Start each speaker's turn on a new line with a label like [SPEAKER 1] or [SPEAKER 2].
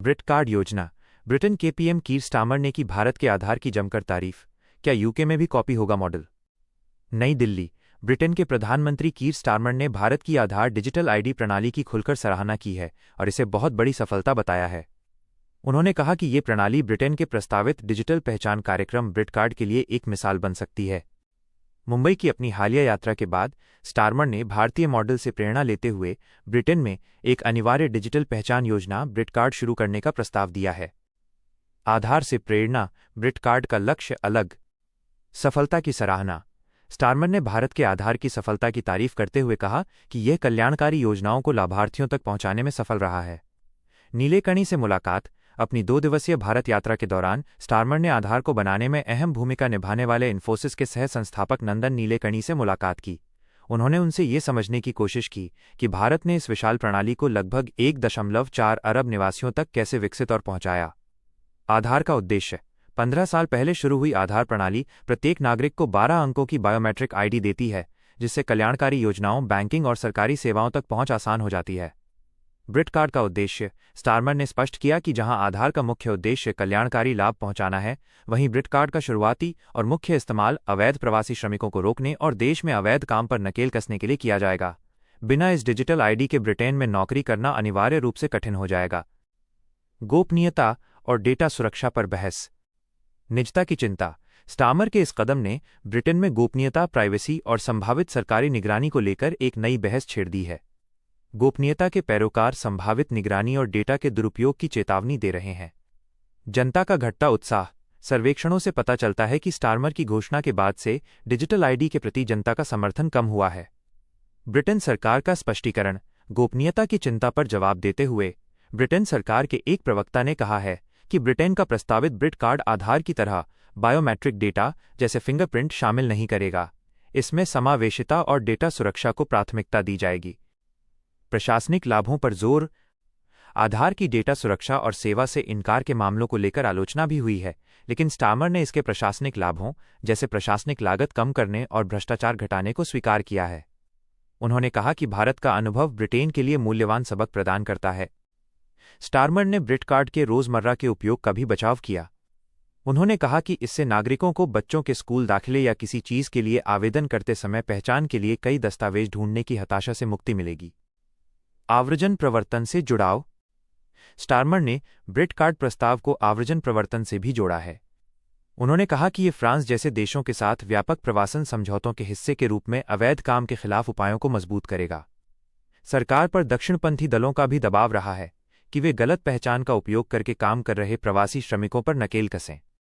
[SPEAKER 1] ब्रिट card योजना। Britain के PM Keir Starmer ने की भारत के आधार की जमकर तारीफ। क्या यूके में भी कॉपी होगा मॉडल? नई दिल्ली। ब्रिटेन के प्रधानमंत्री कीर स्टारमर ने भारत की आधार डिजिटल आईडी प्रणाली की खुलकर सराहना की है और इसे बहुत बड़ी सफलता बताया है। उन्होंने कहा कि ये प्रणाली ब्रिटेन के प्रस्तावित डिजिटल पहचान कार्यक्रम ब्रिट कार्ड के लिए एक मिसाल बन सकती है। मुंबई की अपनी हालिया यात्रा के बाद स्टारमर ने भारतीय मॉडल से प्रेरणा लेते हुए ब्रिटेन में एक अनिवार्य डिजिटल पहचान योजना ब्रिट कार्ड शुरू करने का प्रस्ताव दिया है। आधार से प्रेरणा, ब्रिट कार्ड का लक्ष्य अलग। सफलता की सराहना। स्टारमर ने भारत के आधार की सफलता की तारीफ करते हुए कहा कि यह कल्याणकारी योजनाओं को लाभार्थियों तक पहुंचाने में सफल रहा है। नीलेकणी से मुलाकात। अपनी 2 दिवसीय भारत यात्रा के दौरान स्टारमर ने आधार को बनाने में अहम भूमिका निभाने वाले इन्फोसिस के सह संस्थापक नंदन नीलेकणी से मुलाकात की। उन्होंने उनसे ये समझने की कोशिश की कि भारत ने इस विशाल प्रणाली को लगभग 1.4 अरब निवासियों तक कैसे विकसित और पहुंचाया। आधार का उद्देश्य। 15 साल पहले शुरू हुई आधार प्रणाली प्रत्येक नागरिक को 12 अंकों की बायोमेट्रिक आईडी देती है, जिससे कल्याणकारी योजनाओं, बैंकिंग और सरकारी सेवाओं तक पहुंच आसान हो जाती है। ब्रिट कार्ड का उद्देश्य। स्टारमर ने स्पष्ट किया कि जहां आधार का मुख्य उद्देश्य कल्याणकारी लाभ पहुंचाना है, वहीं ब्रिट कार्ड का शुरुआती और मुख्य इस्तेमाल अवैध प्रवासी श्रमिकों को रोकने और देश में अवैध काम पर नकेल कसने के लिए किया जाएगा। बिना इस डिजिटल आईडी के ब्रिटेन में नौकरी करना अनिवार्य रूप से कठिन हो जाएगा। गोपनीयता और डेटा सुरक्षा पर बहस। निजता की चिंता। स्टारमर के इस कदम ने ब्रिटेन में गोपनीयता, प्राइवेसी और संभावित सरकारी निगरानी को लेकर एक नई बहस छेड़ दी है। गोपनीयता के पैरोकार संभावित निगरानी और डेटा के दुरुपयोग की चेतावनी दे रहे हैं। जनता का घटता उत्साह। सर्वेक्षणों से पता चलता है कि स्टारमर की घोषणा के बाद से डिजिटल आईडी के प्रति जनता का समर्थन कम हुआ है। ब्रिटेन सरकार का स्पष्टीकरण। गोपनीयता की चिंता पर जवाब देते हुए ब्रिटेन सरकार के एक प्रवक्ता ने कहा है कि ब्रिटेन का प्रस्तावित ब्रिट कार्ड आधार की तरह बायोमेट्रिक डेटा जैसे फिंगरप्रिंट शामिल नहीं करेगा। इसमें समावेशिता और डेटा सुरक्षा को प्राथमिकता दी जाएगी। प्रशासनिक लाभों पर जोर। आधार की डेटा सुरक्षा और सेवा से इनकार के मामलों को लेकर आलोचना भी हुई है, लेकिन स्टारमर ने इसके प्रशासनिक लाभों जैसे प्रशासनिक लागत कम करने और भ्रष्टाचार घटाने को स्वीकार किया है। उन्होंने कहा कि भारत का अनुभव ब्रिटेन के लिए मूल्यवान सबक प्रदान करता है। स्टारमर ने ब्रिट कार्ड के रोजमर्रा के उपयोग का भी बचाव किया। उन्होंने कहा कि इससे नागरिकों को बच्चों के स्कूल दाखिले या किसी चीज के लिए आवेदन करते समय पहचान के लिए कई दस्तावेज ढूंढने की हताशा से मुक्ति मिलेगी। आव्रजन प्रवर्तन से जुड़ाव। स्टारमर ने ब्रिट कार्ड प्रस्ताव को आव्रजन प्रवर्तन से भी जोड़ा है। उन्होंने कहा कि ये फ्रांस जैसे देशों के साथ व्यापक प्रवासन समझौतों के हिस्से के रूप में अवैध काम के खिलाफ उपायों को मजबूत करेगा। सरकार पर दक्षिणपंथी दलों का भी दबाव रहा है कि वे गलत पहचान का उपयोग करके काम कर रहे प्रवासी श्रमिकों पर नकेल कसें।